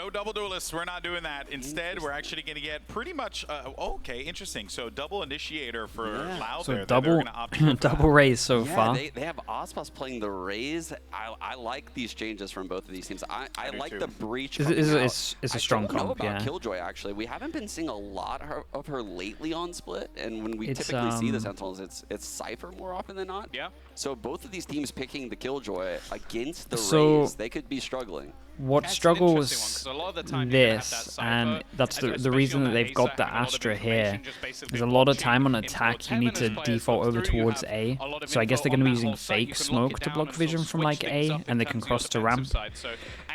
no double duelists. We're not doing that. Instead, we're actually going to get pretty much. Okay, interesting. So double initiator for Loud. So there. double, double raise so far. They have Ospas playing the raise. I like these changes from both of these teams. I like the breach. It's a strong comp. I don't know comp, about yeah. Killjoy actually. We haven't been seeing a lot of her lately on split, and when we typically see the Sentinels, it's Cypher more often than not. Yeah. So both of these teams picking the Killjoy against the raise, they could be struggling. What struggles this, and that's the reason that they've got the Astra here, is a lot of time on attack you need to default over towards A, so I guess they're going to be using fake smoke to block vision from like A, and they can cross to ramp.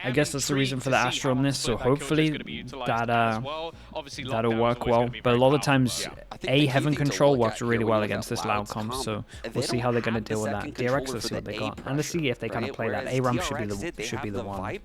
I guess that's the reason for the Astra on this, so hopefully that'll work well, but a lot of times A Heaven Control works really well against this Loud comp, so we'll see how they're going to deal with that. DRX, let's see what they got, and let's see if they kind of play that. A ramp should be the one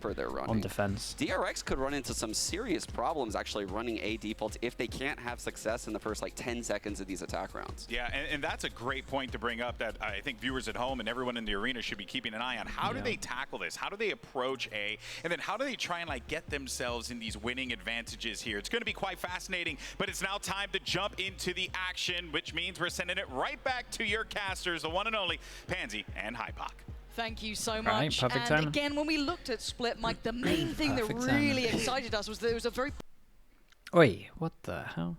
on defense. DRX could run into some serious problems actually running A defaults if they can't have success in the first like 10 seconds of these attack rounds. Yeah, and that's a great point to bring up that I think viewers at home and everyone in the arena should be keeping an eye on. How do they tackle this? How do they approach A? And then how do they try and like get themselves in these winning advantages here? It's going to be quite fascinating, but it's now time to jump into the action, which means we're sending it right back to your casters, the one and only Pansy and Hypoc. Thank you so much. Perfect and time. again, when we looked at Split, Mike, the main thing that really excited us was that it was a very... Oi, what the hell?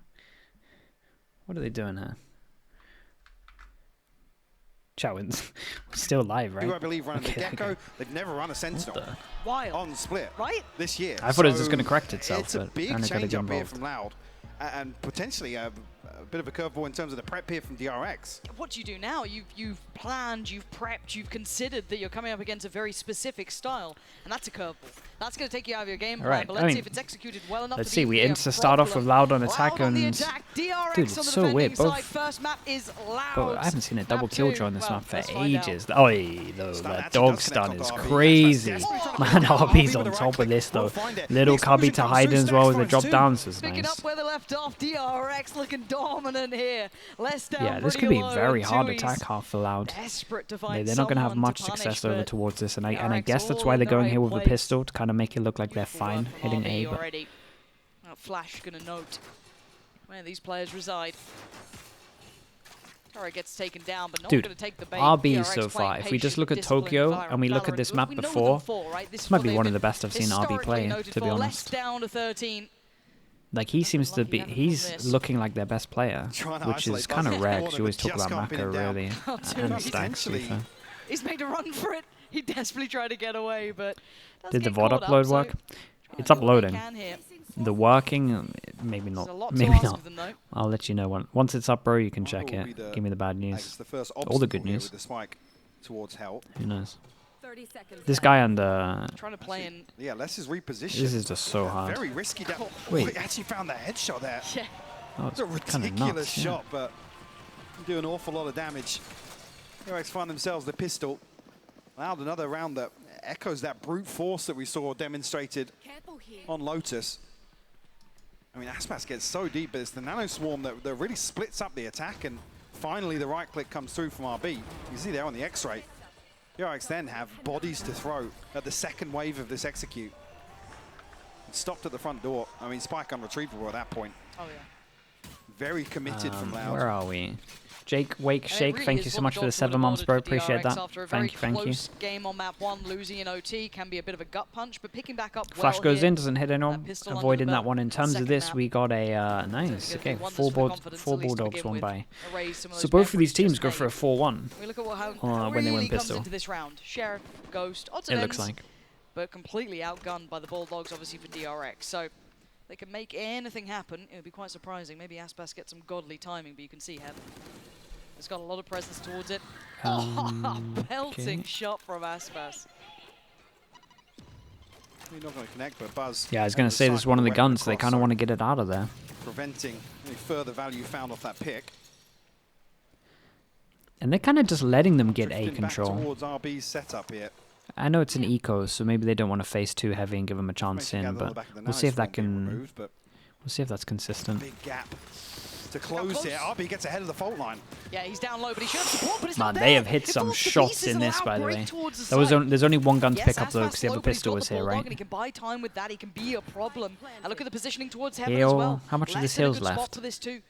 What are they doing here? Chatwins, still live, right? I believe running the Gecko. They've never run a Sentinel on Split this year. I thought it was just going to correct itself. It's a big change up here from Loud, and potentially a bit of a curveball in terms of the prep here from DRX. What do you do now? You've planned, you've prepped, you've considered that you're coming up against a very specific style, and that's a curveball. That's going to take you out of your game plan, but let's see if it's executed well enough. Let's see, we start off with Loud on attack, and dude, it's so weird. Both, but I haven't seen a double killjoy on this map for ages. Oh, the dog stun is crazy. Man, RB's on top of this though. Little cubby to hide as well as the drop downs is Picking nice. up where they left off, DRX looking dominant here. Yeah, this could be a very hard attack half for Loud. They're not going to have much success over towards this, and I guess that's why they're going here with the pistol to kind of make it look like they're fine hitting A. But Flash gonna note where these players reside. Tara gets taken down, but not going to take the bait. RB so far, if we just look at Tokyo and we look at this map before, this might be one of the best I've seen RB play, to be honest. Down to 13. Like, he seems to be, he's looking like their best player, which is kind of rare, because you always talk about Maka, really, and Stacks, to be fair. He's made a run for it. He desperately tried to get away, but did the VOD upload work? It's uploading. The working, maybe not. Maybe not. I'll let you know once it's up, bro. You can check it. Give me the bad news. All the good news. Who knows? This guy on the... Trying to play in... Yeah, Les is repositioned. This is just so hard. Very risky. Wait. He actually found that headshot there. Yeah. Oh, it's a ridiculous shot, but do an awful lot of damage. DRX find themselves the pistol. Loud another round that echoes that brute force that we saw demonstrated on Lotus. I mean, Aspas gets so deep, but it's the Nano Swarm that really splits up the attack, and finally the right click comes through from RB. You see there on the X-ray. DRX then have bodies to throw at the second wave of this execute. It stopped at the front door. I mean, Spike unretrievable at that point. Oh, yeah. Very committed from Loud. Where are we? Jake, Wake, Shake, thank you so much for the 7 months, bro. Appreciate that. Thank you. Game on map 1, losing in OT can be a bit of a gut punch, but picking back up Flash goes in, doesn't hit anyone. Avoiding that one. In terms of this, we got a nice, okay, 4 Bulldogs won by. So both of these teams go for a 4-1 when they win pistol. Into this round. Sheriff, Ghost, odds it looks like. But completely outgunned by the Bulldogs, obviously for DRX. So they can make anything happen. It would be quite surprising. Maybe Aspas gets some godly timing, but you can see Heaven. It's got a lot of presence towards it. Pelting shot from Aspas. You're not going to connect, but Buzz. Yeah, I was going to say this is one of the guns, so they kind of want to get it out of there. Preventing any further value found off that pick. And they're kind of just letting them get A control. Towards RB's setup here. I know it's an eco, so maybe they don't want to face too heavy and give them a chance in, but we'll see if that can. We'll see if that's consistent. Big gap. to close here. RB gets ahead of the fault line. Yeah, he's down low, but he should have support, but it's Man, not they there. have hit It some falls to shots pieces in and this, Loud by the break way. towards the There was side. there's only one gun to Yes, pick up, though, Aspas because the low, other but he's pistol got was the here, bulldog, right? and he can buy time with that. He can be a problem. And look at the positioning towards heaven Heal. as well. How much of this Less than a heal's good spot left? for this too.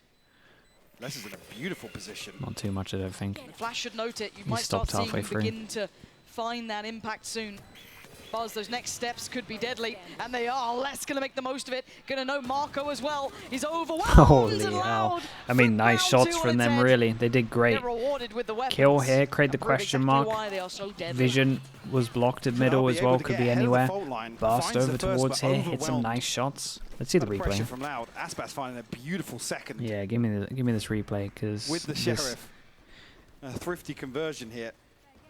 Les is in a beautiful position. Not too much, I don't think. The Flash should note it. You might start stopped seeing halfway him through. begin to find that impact soon. Buzz, those next steps could be deadly, and they are. Les gonna make the most of it. Gonna know Marco as well. He's overwhelmed. Holy and hell. Loud. I mean, nice Round shots two from on them, its head. really. They did great. Get rewarded with the weapons. Kill here, create the And prove question exactly mark. why they are so deadly. Vision was blocked at Could middle RB as able well, to could get be ahead of the anywhere. fault line? Burst Finds over the first, towards but here, hit some overwhelmed. nice shots. Let's see the Pressure replay. from Loud. Aspas finding a beautiful second Yeah, give me this replay, because with the Sheriff. A thrifty conversion here.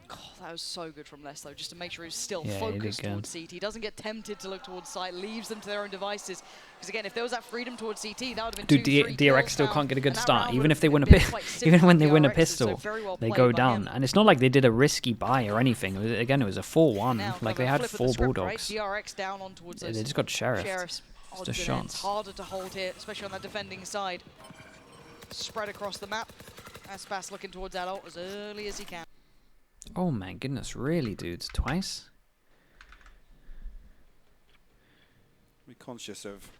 God, that was so good from Les, though, just to make sure he's still Yeah, he did focused good. towards CT. He doesn't get tempted to look towards site, leaves them to their own devices. Because again, if there was that freedom towards CT, that would have been Dude, 2-3 DRX kills still down, can't get a good and that start. round Even would if they have win a been bit, quite simple even when for they win a DRX, so pistol, very well they played go by down. him. And it's not like they did a risky buy or anything. Again, it was a 4-1. Now, Like, kind they of a had flip of the 4 script, bulldogs. Right? DRX down on towards They those just got sheriffed. Sheriffs. Just Odds a and shots. ends. Harder to hold here, especially on that defending side. Spread across the map. Aspas looking towards that ult as early as he can. Oh my goodness, really, dudes? Twice? Be conscious of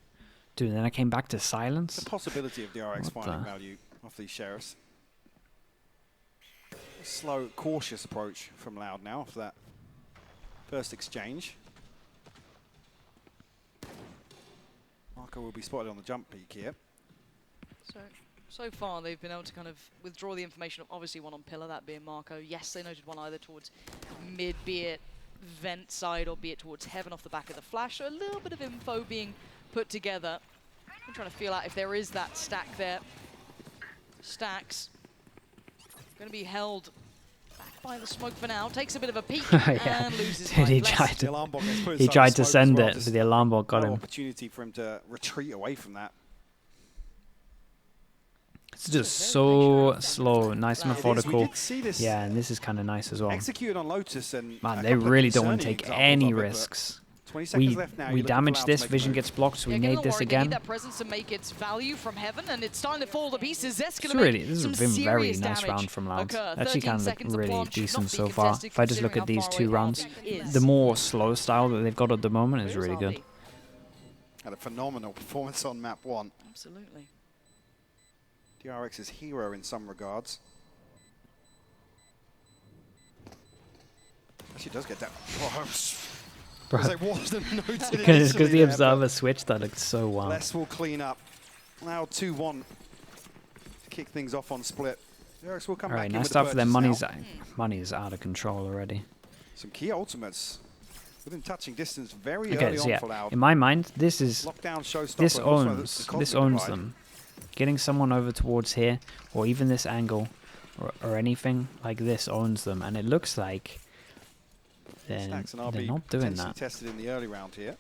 Dude, then I came back to silence. the possibility of DRX What finding the? value off these Sheriffs. A slow, cautious approach from Loud now after that first exchange. Marco will be spotted on the jump peak here. So far, they've been able to kind of withdraw the information of obviously one on pillar, that being Marco. Yes, they noted one either towards mid, be it vent side, or be it towards heaven off the back of the flash. So a little bit of info being put together. I'm trying to feel out if there is that stack there. Stacks going to be held back by the smoke for now. Takes a bit of a peek Yeah. and loses Dude, he life. tried The to, alarm bot gets put he inside tried the to smoke as send well, it, just but the alarm bot got no him. opportunity for him to retreat away from that. It's just so slow, nice and It is. We methodical. did see this Yeah, and this is kind of nice as well. executed on Lotus, and Man, a they couple of really don't want to concerning take examples any of it, but risks. 20 seconds We left now. we You're looking for damage Loud this, to make a Vision move. gets blocked, so we Yeah, nade given the this warning, they again. need that presence to make its value from heaven, and it's starting to fall to pieces. Zest It's gonna really, make this some has been very serious nice damage round from Loud. occur. Actually 13 kind of seconds of really launch, decent not so be far. contested If I just look considering at these how far 2 away rounds, RB is. the more slow style that they've got at the moment is Where really good. RB? Had a phenomenal performance on map 1. Absolutely. DRX's hero in some regards. Actually does get that. Bro. It wasn't noted Because initially the there, observer switched, that looked so but wild. Les will clean up. Now 2-1 to kick things off on split. DRX will come All back right, in nice with the start for them. purchase Money is out of control already. Some key ultimates within touching distance very Okay, early so on yeah, for Loud. in my mind, this is Lockdown showstopper. this and also owns the this cosmic owns divide. them. Getting someone over towards here, or even this angle, or anything like this owns them, and it looks like they're Stacks and not RB doing potentially that. tested in the early round here.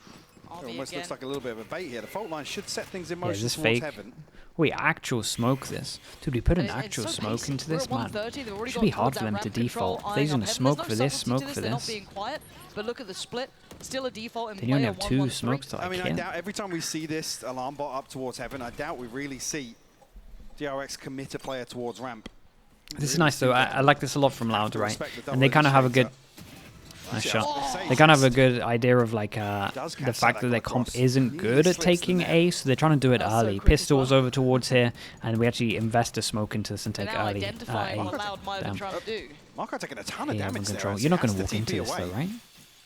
It RB almost again. looks like a little bit of a bait here. The fault line should set things in Yeah, motion is this towards fake? heaven. We actual smoke this. Dude, we put an It's actual so smoke pacey. into We're this, at man. 130, they've already Should got be hard towards for that them to ramp control, default. If they're eyeing gonna up heaven. smoke There's for no this, subtlety smoke to for They're not this. being quiet, but look at the split. Still a default in Then you only play have at 2 1-1-3. smokes to I like mean, I kill. doubt every time we see this alarm bot up towards heaven, I doubt we really see DRX commit a player towards ramp. This is nice though. I like this a lot from Loud, right? Respect the And they double kind of have a good. initiator. Nice Actually, I was shot. gonna say, They kind of have a it's- good idea of like Does the catch fact that that their across. comp isn't Really good at slits the taking net. A, so they're trying to do it That's so early. quick as Pistols well. over towards here, and we actually invest a smoke into this and They're take now early identifying A. what Loud might have been Damn. trying to do. Marco taking a ton of Yeah, damage under there. control. as You're he not going has to walk TP into this away. though, right?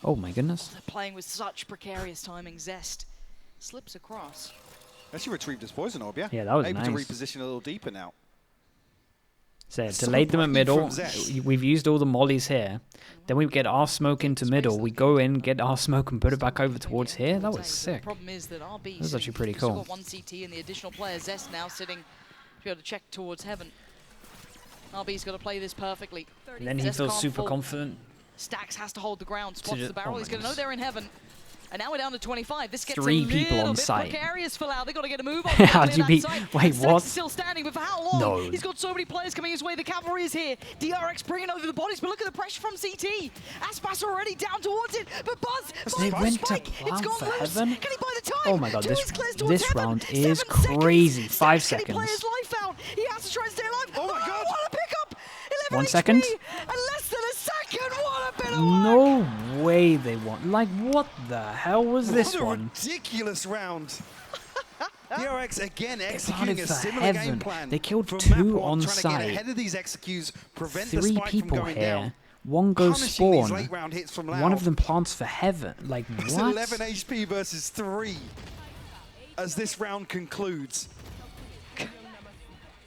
Oh my goodness. They're playing with such precarious timing. Zest slips across. Actually retrieved his poison orb, yeah? Yeah, that was Able nice. to reposition a little deeper now. So So delayed them at brave middle. from Zest. We've used all the mollies here. Then we get our smoke into middle. We go in, get our smoke, and put it back over towards here. That was The sick. problem is that RB That was actually pretty still cool. got 1 CT and the additional player Zest now sitting to be able to check towards heaven. RB's got to play this perfectly. And then he Zest feels can't super fall. confident. Stacks has to hold the ground. Spots just- the barrel. oh He's my going to know goodness. they're in heaven. And now we're down to 25. This gets 3 a people little on bit site. precarious for Loud. They've got to get a move on. How do you beat? Wait, what? Still standing, but for how long? No. He's got so many players coming his way. The cavalry is here. DRX bringing over the bodies, but look at the pressure from CT. Aspas already down towards it, but Buzz. They by went to Spike. It's plant gone for loose. Heaven? Can he buy the time? Oh my god, this heaven. round is 7 seconds. crazy. 5 Can he seconds. play his life out? He has to try and stay alive. Oh my god. What a pickup! 11 1 HP, second. and less than a second. What a bit of work. No way they won. Like, what the hell was this What a one? ridiculous round. DRX again planted executing a for similar game Heaven. plan. They killed from 2 map one, on trying to site. get ahead of these executes, prevent the 3 spike people from going here. down. 1 goes Punishing these spawn. late round hits from One Loud. of them plants for Heaven. Like, It's what? 11 HP versus 3 as this round concludes.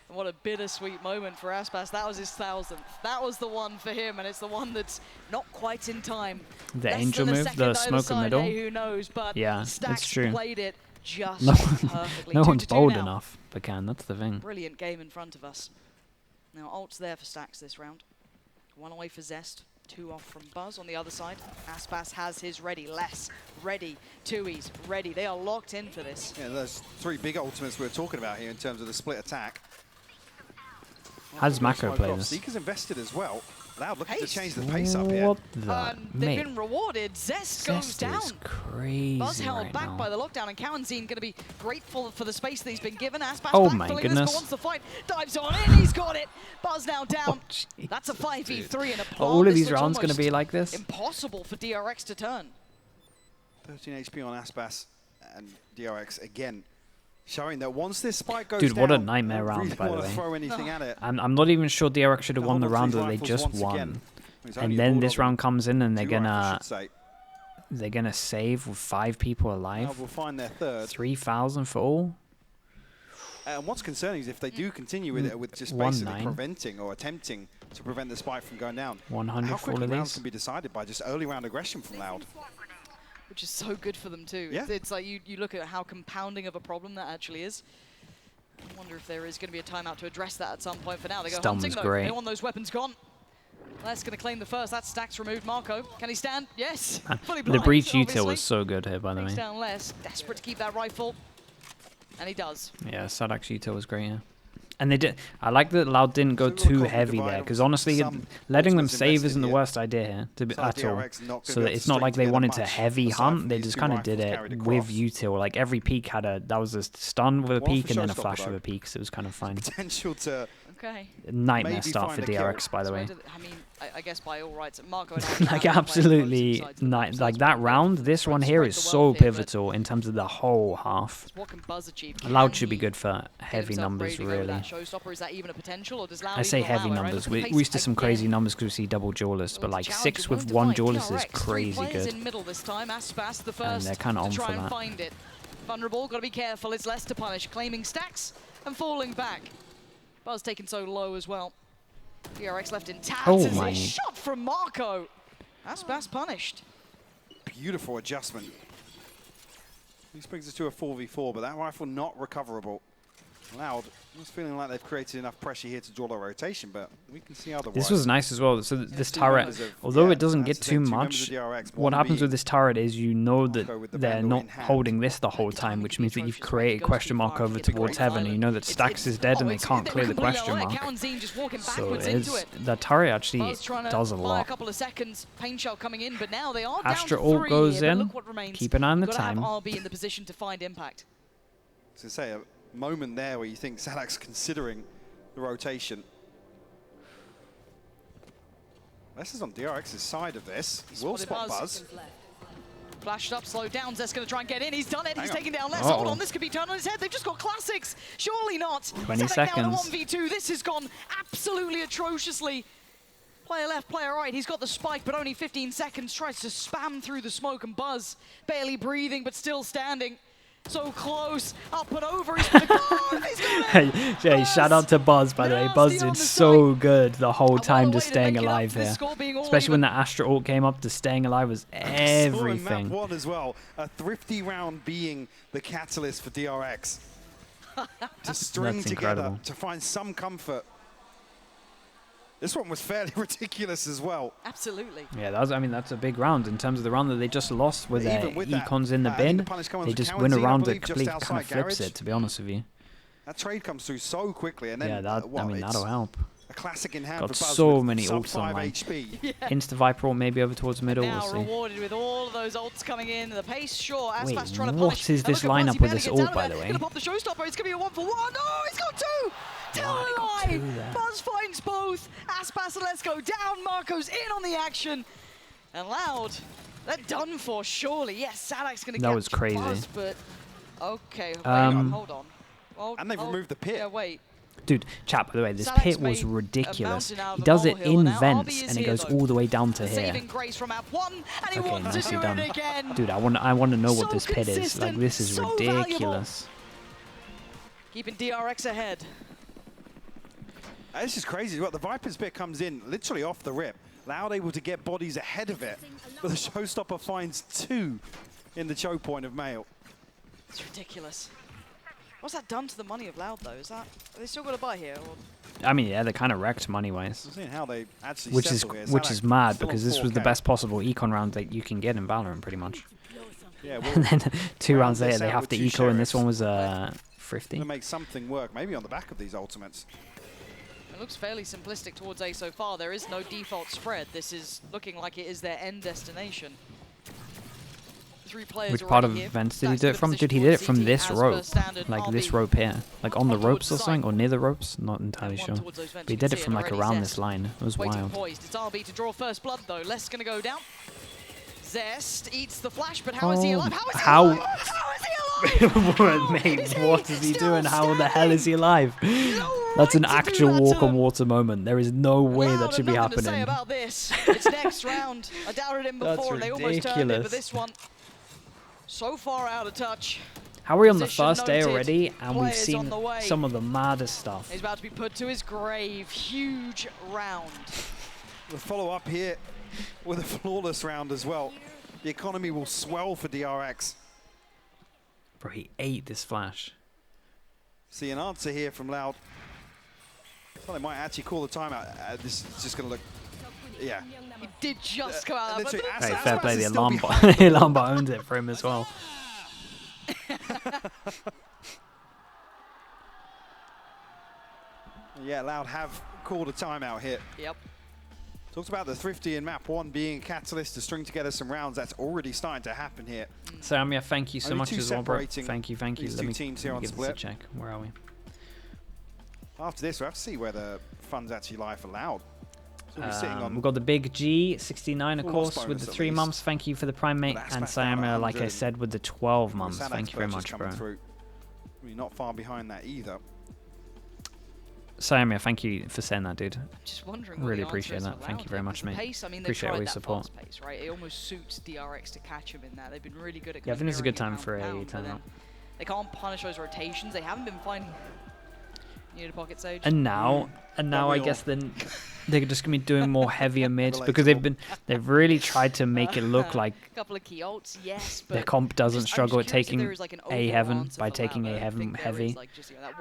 What a bittersweet moment for Aspas. That was his 1000th. That was the one for him, and it's the one that's not quite in time. The Less angel than a move, second the either smoke in side, middle. hey, who knows, but Yeah, Stax it's true. played it just No, perfectly. no 2 one's to 2 bold now. enough, but can. That's the thing. Brilliant game in front of us. Now, ult's there for Stax this round. 1 away for Zest. 2 off from Buzz on the other side. Aspas has his ready. Less ready. 2Es ready. They are locked in for this. Yeah, those 3 big ultimates we're talking about here in terms of the split attack. How does Mako play this? Seeker's invested as well. Loud looking to Pace. change the pace up here. What the? They've Mate, been rewarded. Zest goes Zest down. is crazy Buzz held right back now. by the lockdown, and Cowanzine going to be grateful for the space that he's been given. Aspas Oh backfilling my this, goodness. but wants the fight, dives on in, he's got it. Buzz now down. jeez, That's a 5v3 and a Are plant. all of This these looks rounds going to almost be like this? impossible for DRX to turn. 13 HP on Aspas and DRX again. Showing that once this spike goes Dude, down, what a nightmare they round, really by the want to way. throw anything at it. I'm not even sure DRX should have won the Hold on round to that they these just rifles once won. again. It's only And a then Bulldog this round comes in and they're duo, I gonna should say. save with 5 people Now alive. we'll find their third. 3,000 for all. And what's concerning is if they do continue with it, with just 1-9. basically preventing or attempting to prevent the spike from going down. 100 How for all quickly of rounds these. can be decided by just early round aggression from Loud. Which is so good for them too. Yeah. It's like you look at how compounding of a problem that actually is. I wonder if there is going to be a timeout to address that at some point. For now, they go Stum's hunting though. great. They want those weapons gone. Les going to claim the first. That's Stax removed. Marco, can he stand? Yes. Fully The blind, breach util obviously. was so good here, by the Takes way. down Les. Desperate to keep that rifle. And he does. Yeah, Sadak's util was great, yeah. And they did. I like that Loud didn't go So we'll too call it heavy divide there, of because honestly, some letting them ultimates save invested isn't the here. worst idea here at all. DRX not gonna So be that able it's to not string like they together wanted to much, heavy aside hunt. from They these just 2 kind of did rifles it carried with across. util. Like every peak had that was a stun with a One peak for and then a showstopper, flash though. with a peak, so it was kind of fine. Potential to Okay. Nightmare maybe start for find a kill. DRX, by the So way. I mean, I guess by all rights, Marco and I Like have to play absolutely both sides of the map, so like that's that what round. we're This trying one to here spread is the so wealth here, but pivotal in terms of the whole half. what can Buzz achieve? Loud Can should be he good for get heavy himself numbers, ready to go with really. that showstopper? Is that even a potential, or does Loud I say even allow heavy it, right? numbers. Look at We the used to pace some crazy again. numbers because we see double duelists, but Well, like it's 6 challenging, with willing to 1 fight. duelist is DRX, 3 crazy players good. in middle this time. Aspas the first they're kinda to on try for and that. find it. Vulnerable, got to be careful. It's less to punish. Claiming stacks and falling back. Buzz taken so low as well. DRX left intact. Oh as my. a shot from Marco. Aspas punished. beautiful adjustment. This brings us to a 4v4, but that rifle not recoverable. Loud. I was feeling like they've created enough pressure here to draw the rotation, but we can see otherwise. This was nice as well. So this 2 turret, members of- although yeah, it doesn't that's get the too thing, 2 members much, of DRX, what one happens being with this turret is you know that Marco with the they're Vandal not in hand. holding this the whole time, which means that you've created question mark over towards heaven, and you know that Stax is dead and they can't clear the question mark. Just walking So backwards it into is, it. the turret actually Buzz trying to does a buy lot. a couple of seconds. Pain shell coming in, but now they are Astra down to ult 3 goes here, but in. look what remains. Keep an eye on the You've gotta time. have RB in the position to find impact. So say a moment there where you think Sadak's considering the rotation. This is on DRX's side of this. Will Spotted spot Buzz. Buzz. Flashed up, slowed down. Zest going to try and get in. He's done it. He's Hang on. taken down less. Uh-oh. Hold on, this could be turned on his head. They've just got classics. Surely not. 20 Sadek down seconds. to 1v2. This has gone absolutely atrociously. Player left, player right. He's got the spike, but only 15 seconds. Tries to spam through the smoke, and Buzz barely breathing, but still standing. So close, up and over. He's got it. He's got it. Hey, shout out to Buzz, by the way. Nasty Buzz on did the so good the whole And time what a just way to staying make it up alive for this here. score being all Especially when even. the Astra ult came up, the staying alive was Saw in map everything. 1 as well. A thrifty round being the catalyst for DRX. To string That's together, incredible. to find some comfort. This one was fairly ridiculous as well. Absolutely. Yeah, I mean, that's a big round in terms of the round that they just lost with their econs in the bin. They just win a round that completely kind of flips it, to be honest with you. That trade comes through so quickly, and then yeah, I mean, that'll help. A classic in hand Got for Buzz so many ults online. HP. Insta Viper ult maybe over towards middle. Now we'll see. rewarded with all of those ults coming in. The pace, sure. Wait, Aspas trying to what punish. is this lineup with this ult, by the way? Gonna pop the showstopper. It's gonna be a 1-for-1. Oh, he's got two. Alive. Buzz finds both. Aspas lets go down. Marco's in on the action. And Loud, they're done for, surely. Yes, Sadak's gonna get that was crazy. Buzz, but okay, hold on. Well, and they've removed the pit. Yeah, wait. Dude, chat, by the way, this Sadak's pit was ridiculous. He does it in vents, and it goes all the way down to here. Grace from App 1, and he okay, wants nicely to do done. it again. Dude, I want to know what this pit is. Like, this is ridiculous. Keeping DRX ahead. This is crazy. What the Viper's pit comes in literally off the rip. Loud able to get bodies ahead of it, but the showstopper finds two in the choke point of Mail. It's ridiculous. What's that done to the money of Loud, though? Are they still got to buy here? Or? I mean, yeah, they're kind of wrecked money-wise. I'm seeing how they actually which is mad, because this was the best possible econ round that you can get in Valorant, pretty much. Yeah, well, and then 2 rounds later, they have to eco, and this one was 50. To make something work, maybe on the back of these ultimates. It looks fairly simplistic towards A so far. There is no default spread. This is looking like it is their end destination. 3 players. Which part of vents did he do it from? Dude, he did it from this rope. Like this rope here. Like on the ropes or something, or near the ropes? Not entirely sure. But he did it from like around this line. It was wild. Poised. It's RB to draw first blood though. Less gonna go down. Zest eats the flash, but how is he alive? How is he alive? Mate, what is he doing? How the hell is he alive? That's an actual walk on water moment. There is no way that should be happening. To say about this. It's next round. I doubted him before, and they almost turned it, but this one so far out of touch. How are we on the first day already, and we've seen some of the maddest stuff? He's about to be put to his grave. Huge round. The follow-up here with a flawless round as well. The economy will swell for DRX. Bro, he ate this flash. See an answer here from Loud. Well, they might actually call the timeout. This is just going to look... Yeah. He did just come out. Hey, fair play, the alarm bot owns it for him as well. Yeah, Loud have called a timeout here. Yep. Talks about the Thrifty in map 1 being a catalyst to string together some rounds. That's already starting to happen here. Sam, yeah, thank you so much as well, bro. Thank you. Let me teams here on give Split. this a check. Where are we? After this, we'll have to see where the funds actually lie for Loud. So we're sitting on we've got the big G69, of course, with the 3 months. Thank you for the Prime, mate. And Sayama, like I said, with the 12 months. Thank you very much, bro. We're not far behind that either. Sayama, thank you for saying that, dude. Just wondering. Really appreciate that. Thank you very much, mate. Pace, I mean, appreciate all your support. Pace, right? It almost suits DRX to catch him in that. They've been really good at. Yeah, I think it's a good time for a timeout. They can't punish those rotations. They haven't been finding. Need a pocket sage. And now I guess then they're just gonna be doing more heavier mids because they've really tried to make it look like a couple of key ults, yes, but their comp doesn't struggle at taking like A heaven by taking A heaven heavy,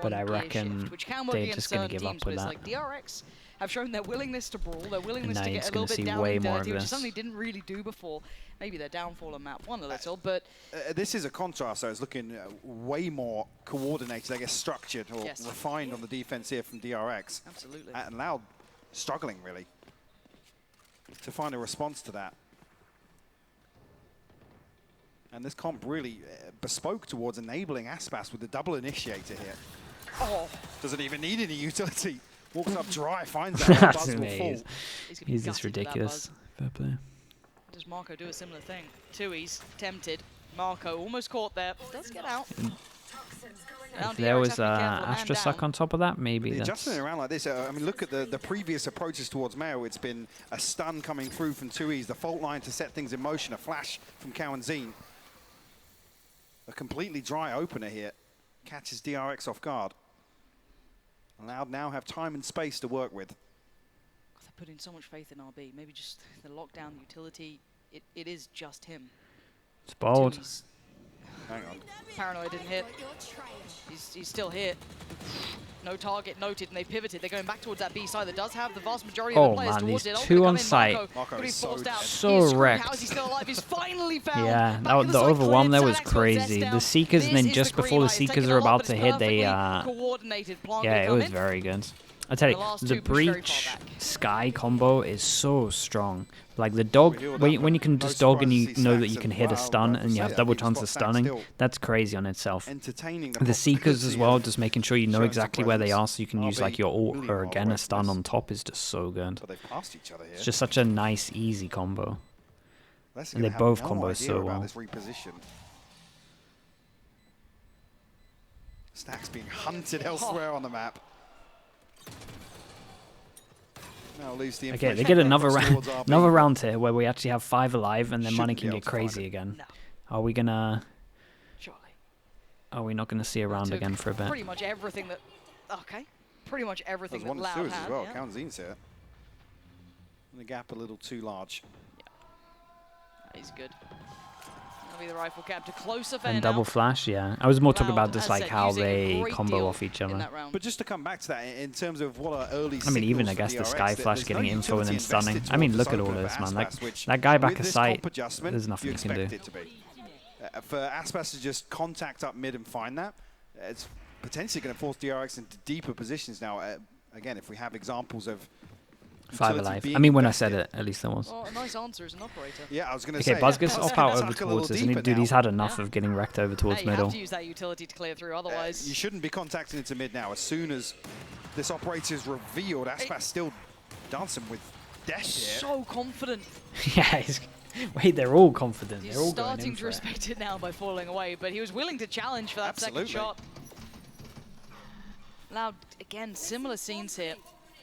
but I reckon they're just gonna give up with that. Like DRX have shown their willingness to brawl, their willingness to get a little bit down way and more dirty, of which this. is something they didn't really do before. Maybe their downfall on map 1 a little, but this is a contrast. So it's looking way more coordinated, I guess, structured or refined on the defense here from DRX. Absolutely. And Loud struggling really to find a response to that. And this comp really bespoke towards enabling Aspas with the double initiator here. Oh, doesn't even need any utility. Walks up dry, finds that Buzz will fall. He's just ridiculous. Fair play. Does Marco do a similar thing? Tui's tempted. Marco almost caught there. Does get out. If there was Astra Suck on top of that, maybe that's... Adjusting it around like this, I mean, look at the previous approaches towards Mayo. It's been a stun coming through from Tui's, the fault line to set things in motion, a flash from Cow and Zine. A completely dry opener here. Catches DRX off guard. Loud now have time and space to work with. They put in so much faith in RB. Maybe just the lockdown, the utility. It is just him. It's bold. Hang on. Paranoid didn't hit. He's still hit. No target noted, and they pivoted. They're going back towards that B side that does have the vast majority of the players towards it. Two on site. Marco is so wrecked. How is he still alive? He's finally found. Yeah, the overwhelm there was crazy. The Seekers, and then just before the Seekers are about to hit, they yeah, it was very good. I tell you, the Breach Sky combo is so strong. Like the dog, when you can just dog and you know that you can hit a stun and you have double chance of stunning, that's crazy on itself. The Seekers as well, just making sure you know exactly where they are so you can use like your ult or again a stun on top is just so good. It's just such a nice, easy combo. And they both combo so well. Stacks being hunted elsewhere on the map. Okay, they get another round here where we actually have 5 alive, and then money can get crazy again. No. Are we gonna? Are we not gonna see a round again for a bit? Pretty much everything that. Okay. Pretty much everything that Loud had. As well. Yeah. Kanzin's here. The gap a little too large. Yeah. He's good. That'll be the rifle cap to closer fair And double now. flash, yeah. I was more talking about just like said, how using a they great combo deal off each other. But just to come back to that, in terms of what are early I mean, even I guess the Sky Flash getting info and then stunning. I mean, look at all this, man. That guy back at sight, there's nothing you can do. For Aspas to just contact up mid and find that, it's potentially going to force DRX into deeper positions now. Again, if we have examples of 5 alive. I mean, when I said it, at least there was. Well, a nice answer as an operator. Yeah, I was going to say. Okay, Buzzgus off out over towards us. And dude, he's had enough of getting wrecked over towards You middle. have to use that utility to clear through, otherwise. You shouldn't be contacting into mid now. As soon as this operator is revealed, Aspas still dancing with death here. So confident. Yeah, wait, they're all confident. He's they're all starting to respect it now by falling away, but he was willing to challenge for that second shot. Loud, again, similar scenes here.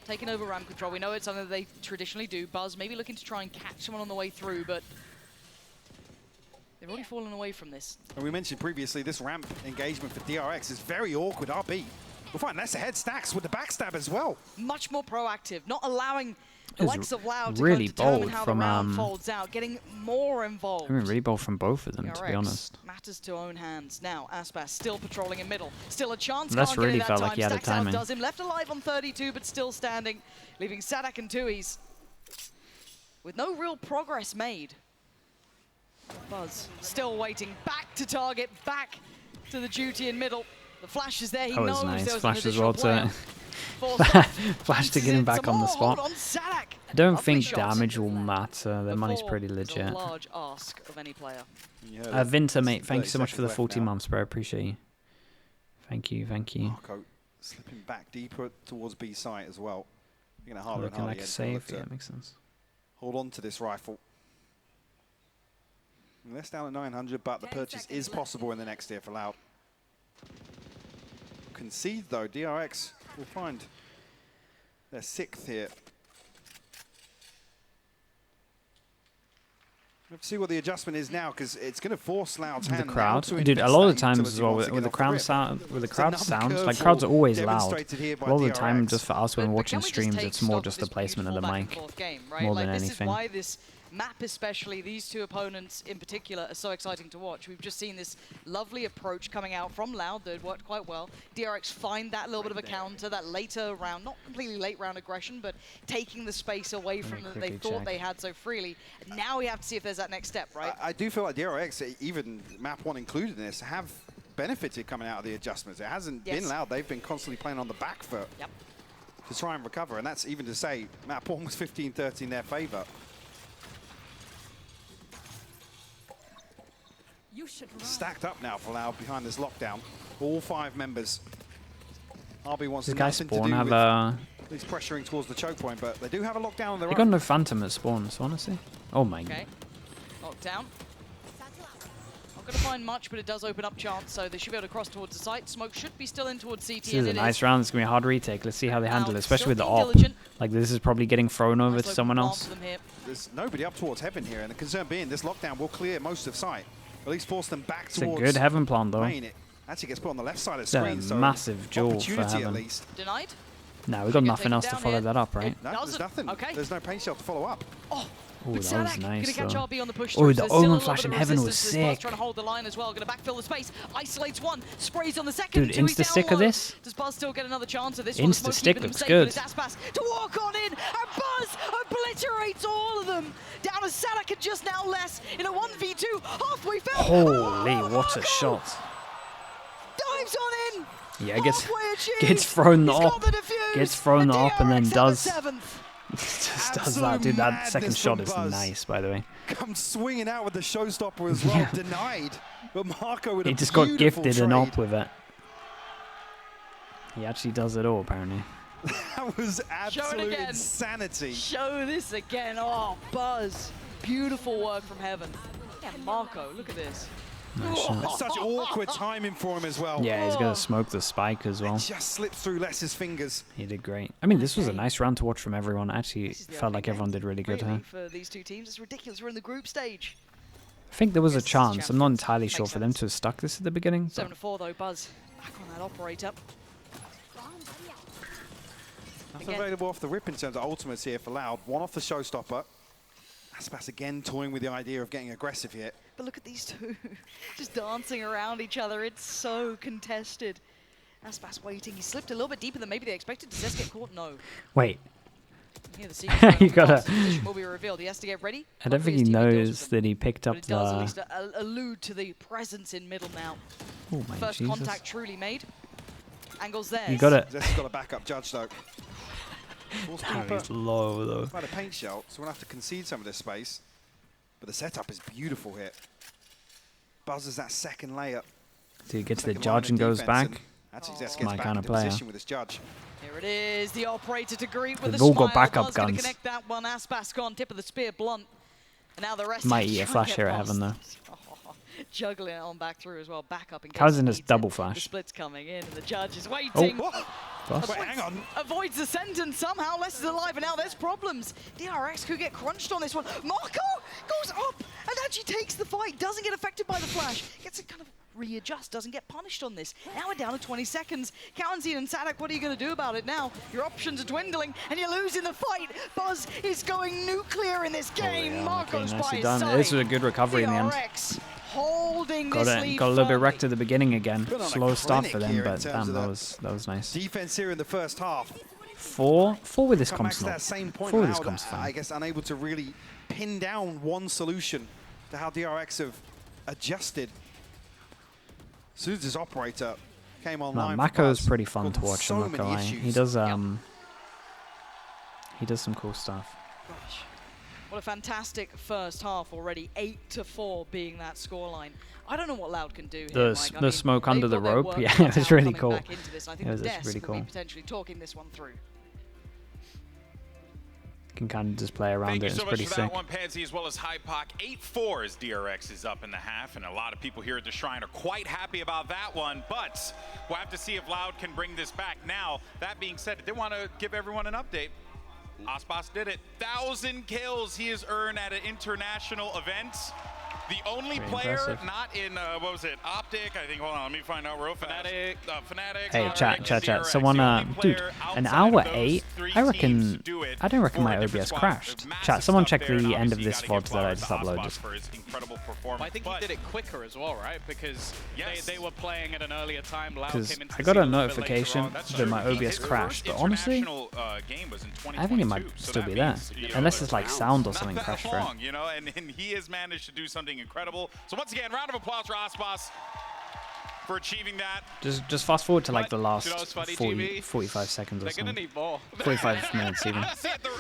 Taking over ramp control. We know it's something that they traditionally do. Buzz maybe looking to try and catch someone on the way through, but they've already fallen away from this. And we mentioned previously, this ramp engagement for DRX is very awkward. RB. We'll find less ahead. Stacks with the backstab as well. Much more proactive, not allowing the likes of Loud to really determine bold how from the round folds out, getting more involved. I mean, really bold from both of them, DRX to be honest. matters to own hands. Now, Aspas still patrolling in middle. Still a chance. That's really felt like he had a Stacks out timing. does him. Left alive on 32, but still standing, leaving Sadak and Tui's with no real progress made. Buzz still waiting. Back to target. Back to the duty in middle. The flash is there. He knows nice. there was Flash an as well player. Flash to get him back on the spot. I don't think damage will matter. Their money's pretty legit. A large ask of any player. Vinter, mate, thank you so much for the 14 months, bro. Appreciate you. Thank you, thank you. Marco slipping back deeper towards B site as well. You're gonna Looking like a save. Yeah, makes sense. Hold on to this rifle. Less down at 900, but the purchase is possible in the next tier for Loud. Concede though, DRX will find their 6th here. Let's see what the adjustment is now, because it's going to force Loud's hand. The crowd, dude. A lot of times as well with the crowd sound, like crowds are always loud. A lot of the time, just for us when we're watching streams, it's more just the placement of the mic, more than anything. Why this map, especially these two opponents in particular, are so exciting to watch. We've just seen this lovely approach coming out from Loud that worked quite well. DRX find that little bit of a counter, that later round, not completely late round aggression, but taking the space away from that they thought they had so freely. And now we have to see if there's that next step, right? I do feel like DRX, even map 1 included in this, have benefited coming out of the adjustments. It hasn't been Loud. They've been constantly playing on the back foot to try and recover. And that's even to say map 1 was 15-30 in their favor. Stacked up now for Loud behind this lockdown. All 5 members. RB wants nothing to do with he's pressuring towards the choke point, but they do have a lockdown on their own. They got no Phantom at spawn, so honestly. Oh my god. Okay. Lockdown. Not going to find much, but it does open up chance, so they should be able to cross towards the site. Smoke should be still in towards CT. This is a nice round. It's going to be a hard retake. Let's see how they handle it, especially with the op. Diligent. Like, this is probably getting thrown over to someone else. There's nobody up towards heaven here, and the concern being this lockdown will clear most of site. At least force them back towards. It's a good heaven plan, though. Main. It actually gets put on the left side of the screen. It's a so massive jewel for heaven. at least. Denied? No, we've got nothing else to follow that up, right? No, there's nothing. Okay. There's no paint shell to follow up. Oh, Oh, that was nice, catch RB on the push oh, through, the so Omen flash in heaven was sick. Trying to hold the line as well. Going to backfill the space. Isolates one. Sprays on the second. Dude, insta-stick of this? Does Buzz still get another chance of this? Insta-stick looks good. Aspas to walk on in, and Buzz obliterates all of them. Down to Sadak and just now less in a 1v2. Halfway found. Holy, what a shot. Dives on in. Yeah, gets thrown up. Gets thrown up and then does... just does that, dude. That second shot is nice, by the way. Comes swinging out with the showstopper as well, denied. But Marco with he just got gifted an op with it. He actually does it all, apparently. That was absolute insanity. Show this again. Oh, Buzz. Beautiful work from Heaven. Yeah, Marco, look at this. Nice such awkward timing for him as well. Yeah, he's going to smoke the spike as well. It just slipped through Les's fingers. He did great. I mean, this was a nice round to watch from everyone. Actually, felt like everyone did really good, huh? For these two teams, it's ridiculous. We're in the group stage. I think there was a chance. I'm not entirely sure for them to have stuck this at the beginning. 7-4 though, Buzz. Back on that operator. Nothing available off the rip in terms of ultimates here for Loud. One off the showstopper. Aspas again toying with the idea of getting aggressive here. But look at these two, just dancing around each other. It's so contested. Aspas waiting. He slipped a little bit deeper than maybe they expected. Does Zest get caught? No. Wait. You the you gotta. Will be revealed. He has to get ready. I don't think he knows that he picked up the. Does at least allude to the presence in middle now. Oh my First Jesus. contact truly made. Angles there. You got it. Zest's got a backup judge though. He's low though. Quite a paint shell, so we'll have to concede some of this space. But the setup is beautiful here. Buzzes that second layup. So he gets the judge and goes back. Actually, Zest gets back into player. position with his judge. Here it is, the operator to greet with They've a all smile. got backup Buzz gonna guns. connect that one. Aspas gone, tip of the spear, blunt. And now the rest Might eat a flash here at Heaven though. Juggling it on back through as well, back up in case Cousin has double The flash. split's coming in, and the judge is waiting. Oh. Wait, hang on. Avoids the sentence somehow. Les is alive, and now there's problems. DRX could get crunched on this one. Marco goes up and actually takes the fight. Doesn't get affected by the flash. Gets to kind of readjust. Doesn't get punished on this. Now we're down to 20 seconds. Kalanzine and Sadak, what are you going to do about it now? Your options are dwindling, and you're losing the fight. Buzz is going nuclear in this game. Oh, yeah, Marco's okay, by nicely his done. side. This was a good recovery in the end. Holding Got this it. lead Got a little bit firmly. wrecked at the beginning again. Slow start for them, here but in damn, terms that was nice. Defense here in the first half. Four with this Come back comps to not. that same point. Four with this Loud, comps fine. I guess unable to really pin down one solution to how DRX have adjusted. Suzu's operator came online. Mako's pretty fun to watch, I'm not gonna lie. issues. He does some cool stuff. Gosh, what a fantastic first half already. 8-4 being that scoreline. I don't know what Loud can do here, Mike. The smoke under the rope, yeah, it was really cool. It was really cool. Potentially talking this one through. Can kind of just play around it. It's pretty sick. Thank you so much for that one, Pansy, as well as Hypoc. 8-4 as DRX is up in the half, and a lot of people here at the Shrine are quite happy about that one, but we'll have to see if Loud can bring this back. Now, that being said, I did want to give everyone an update. Aspas did it. 1,000 kills he has earned at an international event. The only player not in, what was it, Optic, I think, hold on, let me find out real fast. Fnatic. Hey, chat. Someone, dude, an hour 8, I don't reckon my OBS crashed. Chat, someone check the end of this VOD that I just uploaded. I think he did it quicker as well, right? Because they were playing at an earlier time. Because I got a notification that my OBS crashed, but honestly, I think it might still be there. Unless it's like sound or something crashed for it. You know, and he has managed to do something incredible. So once again, round of applause for Aspas for achieving that. Just fast forward to like the last 45 seconds or something. 45 minutes even.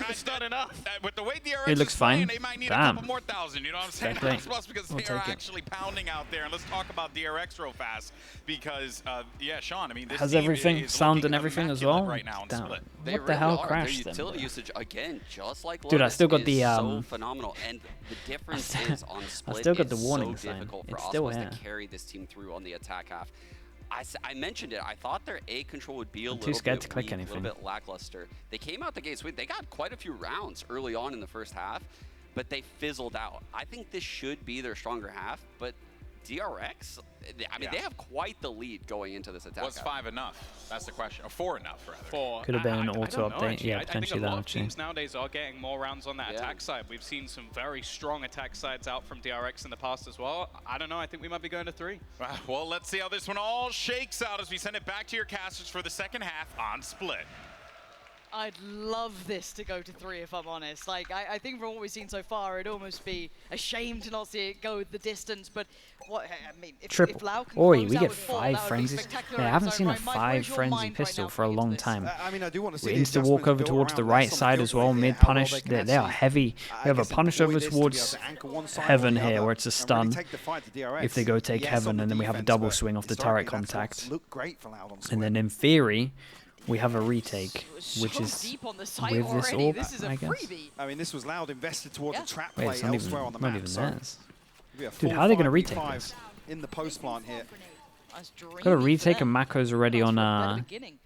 It's not enough. With the way DRX it looks fine. They might need Damn. a couple more thousand, you know what I'm saying? Exactly. Because they are actually pounding out there. And let's talk about DRX real fast because, yeah, Sean, I mean, this has team everything, is sound and everything as well? Right now Damn. Split. They What the hell are. crashed Their them? utility usage again, just like Dude, I still got the so phenomenal, and the difference is on Split. I still got the it's warning so sign. difficult for It's still Aspas here. to carry this team through on the attack half. I mentioned it. I thought their A control would be a little scared bit to click weak, anything. a little bit lackluster. They came out the gate sweet. They got quite a few rounds early on in the first half, but they fizzled out. I think this should be their stronger half, but DRX, I mean, they have quite the lead going into this attack. Was 5 enough? That's the question. Or 4 enough, rather. 4. Could have been an auto update. Actually. Yeah, I potentially think a lot that of teams nowadays are getting more rounds on that attack side. We've seen some very strong attack sides out from DRX in the past as well. I don't know. I think we might be going to 3. Well, let's see how this one all shakes out as we send it back to your casters for the second half on Split. I'd love this to go to 3 if I'm honest. Like, I think from what we've seen so far, it'd almost be a shame to not see it go the distance. But what I mean, if Lau can Oi, close we out get with 4, 5 that would be frenzies. spectacular Yeah, I in haven't its seen own a right. Mike, 5 where's your frenzy mind right pistol now for a going into long this? time. I mean, I do want to see We insta walk over towards the right side as well, mid punish. They are heavy. We have a punish over towards Heaven here, where it's a stun. If they go take Heaven, and then we have a double swing off the turret contact. And then in theory, we have a retake, which is with this orb, I guess. I mean, this was Loud invested towards a trap play Wait, it's not elsewhere on the even, map. not So even theirs. a Dude, how are they going to 4-5v5 retake this? in the post plant here? Got a retake and Mako's already on a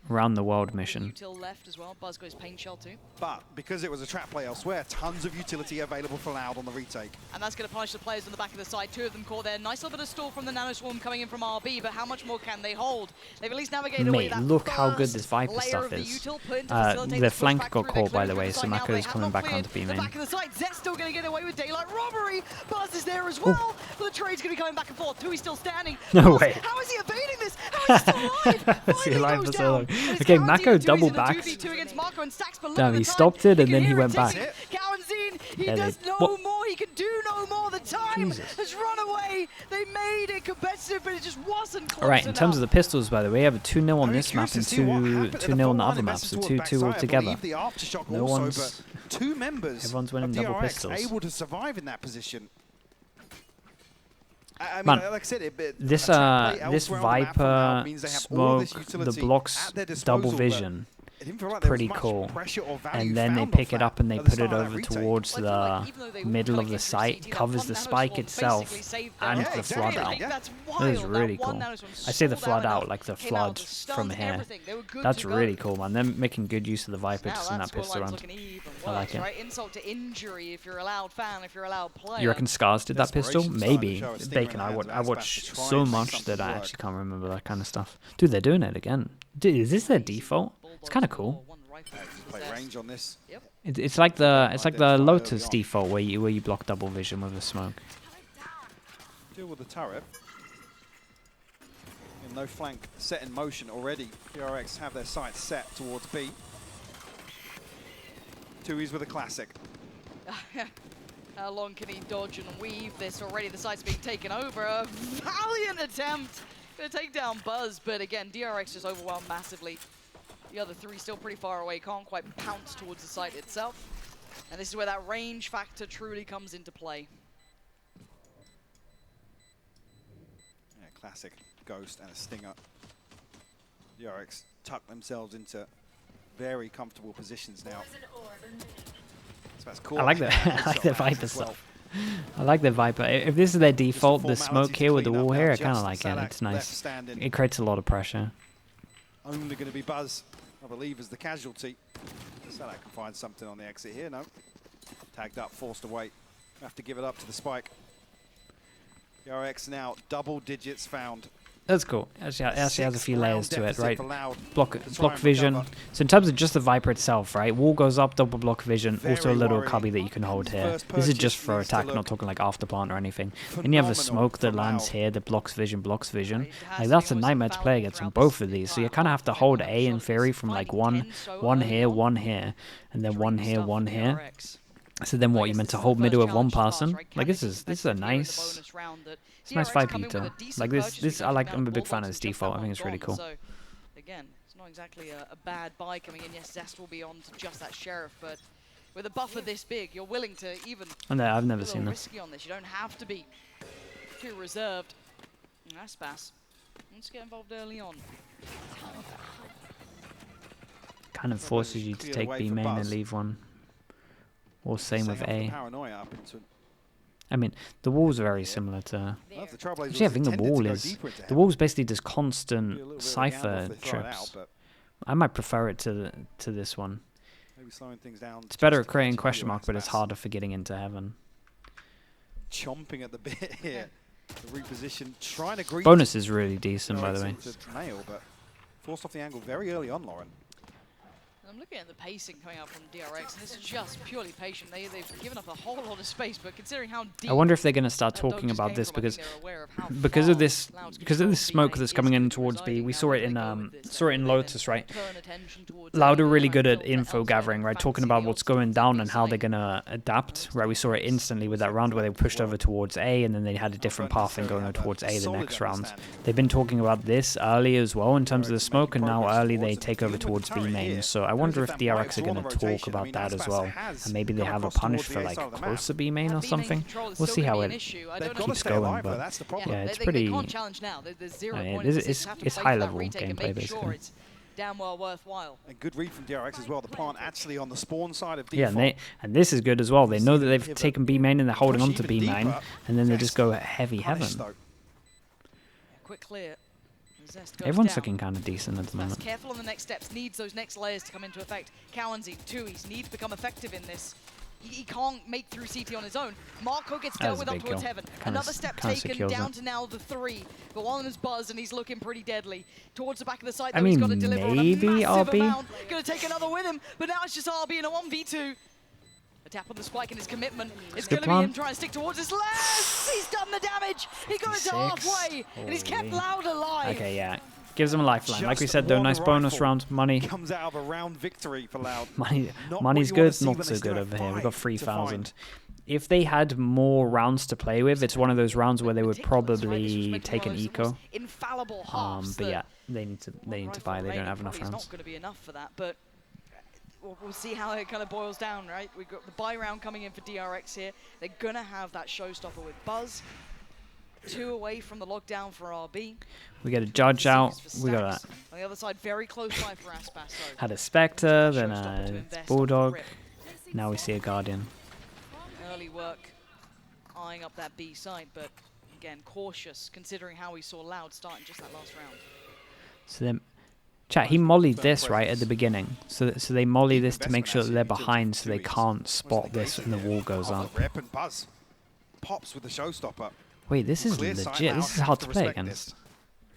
Around the World mission. Util left as well. Buzz goes Pain Shell too. But because it was a trap play elsewhere, tons of utility available for Loud on the retake. And that's going to punish the players on the back of the side. 2 of them caught there. Nice little bit of stall from the Nano Swarm coming in from RB, but how much more can they hold? They've at least navigated away that look how good this first Viper layer stuff of the is. util put in to facilitate The this flank pushback got through. caught, by They're the way, clearing so the side now. Mako They is have coming not back cleared onto B the main. back of the side. Zet's still going to get away with daylight robbery. Buzz is there as well, but the trade's going to be coming back and forth. Tui's still standing. No Buzz, way. How is he evading this? How is he still alive? Is he Finally alive goes for so down. long? And it's Okay, Kawanzin Mako and Tui's double in a backs. 2v2 against Marco and Stacks, but look Damn, at the he time. stopped it and You then can he hear went it back. ticking. Kawanzin, he Yeah, does no what? more. He can do no more. The time Jesus. has run away. They made it competitive, but it just wasn't close Alright, in terms of the pistols, by the way, we have a 2-0 on this map and 2-0 on the other map, so 2-2 altogether. No one's... Two members Everyone's winning of double DRX pistols. able to survive in that position. I mean, Man, like I said, this Viper smoke, the blocks double vision, pretty cool. And then they pick it up and they put it over towards the middle of the site, covers the spike itself and the flood out. That is really cool. I say the flood out, like the flood from here. That's really cool, man. They're making good use of the Viper to send that pistol around. I like it. Insult to injury if you're a Loud fan, if you're a Loud player. You reckon Scars did that pistol? Maybe. Bacon, I watch so much that I actually can't remember that kind of stuff. Dude, they're doing it again. Dude, is this their default? It's kind of cool. Play range on this. It's like the Lotus default where you block double vision with the smoke. Deal with the turret. And no flank set in motion already. DRX have their sights set towards B. Tui's with a classic. How long can he dodge and weave this already? The site's being taken over. A valiant attempt to take down Buzz, but again, DRX just overwhelmed massively. The other 3 still pretty far away, can't quite pounce towards the site itself. And this is where that range factor truly comes into play. Yeah, classic Ghost and a Stinger. DRX tuck themselves into very comfortable positions now. So that's cool. I like that. I like the Viper stuff. I like the Viper. If this is their default, the smoke here with the wall here, I kind of like it. It's nice. It creates a lot of pressure. Only going to be Buzz, I believe, as the casualty. Salak can find something on the exit here. No. Tagged up, forced away. Have to give it up to the spike. DRX now double digits found. That's cool. Actually has a few layers to it, right? Block vision. So in terms of just the Viper itself, right? Wall goes up, double block vision. Also a little cubby that you can hold here. This is just for attack, not talking like after plant or anything. Then you have the smoke that lands here that blocks vision. Like that's a nightmare to play against on both of these. So you kind of have to hold A in theory from like one here, and then one here. So then what? You meant to hold middle of one person? Like this is a nice 5v2. Like this I'm a big fan of this default. I think it's really cool. So again, it's not exactly a bad buy coming in. Yes, Zest will be on to just that sheriff, but with a buffer this big, you're willing to even I've never seen this. Risky on this. You don't have to be too reserved. Aspas, let's get involved early on. Kind of forces you to take B main and leave one. Or same with A. I mean, the wall's are very similar to... Actually, I think the wall's basically just constant Cypher trips. I might prefer it to this one. It's better at creating question mark, but it's harder for getting into Heaven. Chomping at the bit here. The reposition, trying to greet. Bonus is really decent, by the way. Nail, but forced off the angle very early on, Lauren. I'm looking at the pacing coming out from DRX, and it's just purely patient. They've given up a whole lot of space, but considering how deep... I wonder if they're going to start talking about this because of this smoke that's coming in towards B. We saw it in Lotus, right? Loud are really good at info gathering, right? Talking about what's going down and how they're going to adapt, right? We saw it instantly with that round where they pushed over towards A, and then they had a different pathing going over towards A the next round. They've been talking about this early as well in terms of the smoke, and now early they take over towards B main. So I wonder if DRX are going to talk about that as well, and maybe they have a punish for like close to B main or something. We'll see how it keeps going, but yeah, it's pretty. It's high level gameplay basically. Damn well worthwhile. A good read from DRX as well. The plant actually on the spawn side of default. Yeah, and this is good as well. They know that they've taken B main and they're holding on to B main, and then they just go heavy heaven. Quick clear. Everyone's looking kind of decent at the moment. Careful on the next steps. Needs those next layers to come into effect. Cowanzi, 2E's need to become effective in this. He can't make through CT on his own. Marco gets dealt with up towards heaven. Another step taken down to now the 3. But one of them is Buzz, and he's looking pretty deadly. Towards the back of the site, though, he's got to deliver on a massive amount. Going to take another with him, but now it's just RB in a 1v2. A tap on the spike and his commitment. It's going to be him trying to stick towards his left. He's done the damage. He got it to halfway, and he's kept Loud alive. Okay, yeah. Gives him a lifeline. Like we said, though, nice bonus round. Money. Comes out of a round victory for Loud. Money's good, not so good over here. We've got 3,000. If they had more rounds to play with, it's one of those rounds where they would probably take an eco. But yeah, they need to buy. They don't have enough rounds. It's not going to be enough for that, but we'll see how it kind of boils down, right? We've got the buy round coming in for DRX here. They're going to have that showstopper with Buzz. 2 away from the lockdown for RB. We got a Judge out. We got on the other side, very close by for Aspas. Had a Spectre, then a Bulldog. Now we see a Guardian. Early work, eyeing up that B side, but again cautious considering how we saw Loud starting just that last round. So then, chat, he mollied this right at the beginning. So they molly this to make sure that they're behind, so they can't spot this, and the wall goes up. Buzz pops with the showstopper. Wait, this is legit. This is hard to play against.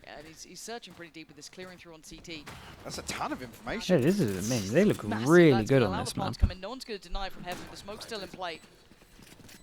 Yeah, and he's searching pretty deep with this, clearing through on CT. That's a ton of information. Yeah, this is amazing. They look really good on this, man. No one's going to deny from heaven. The smoke's still in play.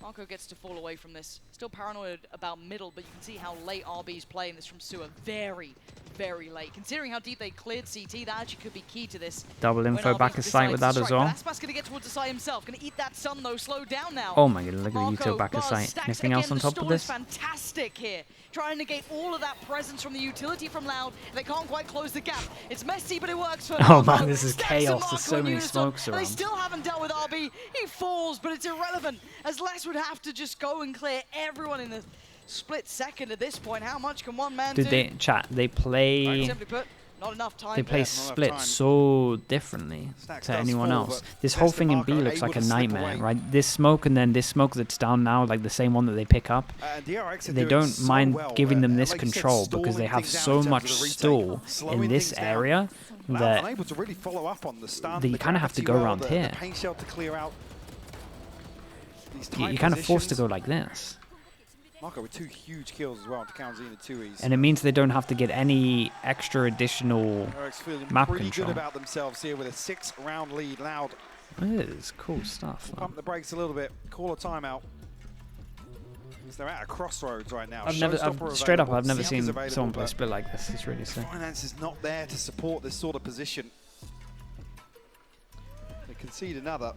Marco gets to fall away from this. Still paranoid about middle, but you can see how late RB's playing this from Sewer. Very, very late. Considering how deep they cleared CT, that actually could be key to this. Double info back of sight with that as well. Aspas going to get towards the site himself. Going to eat that stun though. Slow down now. Oh my god, look at you two back of sight. Anything else on top of this? Fantastic here. Trying to negate all of that presence from the utility from Loud. They can't quite close the gap. It's messy, but it works for Oh man, this is chaos. There's so many smokes around. They still haven't dealt with RB. He falls, but it's irrelevant. As Les would have to just go and clear everyone in the split second at this point. How much can one man do? They play... Simply put, not enough time. They play split so differently to anyone else. This whole thing in B looks like a nightmare, right? This smoke and then this smoke that's down now, like the same one that they pick up. They don't mind giving them this control because they have so much stall in this area that you kind of have to go around here. You're kind of forced to go like this. Marco with 2 huge kills as well to Cowanzi and the 2Es. And it means they don't have to get any extra additional map pretty control. Good about themselves here with a 6-round lead. Loud. It is cool stuff. Pump the brakes a little bit. Call a timeout. They're at a crossroads right now. Straight up, I've never seen someone play split like this. It's really sick. Finance is not there to support this sort of position. They concede another.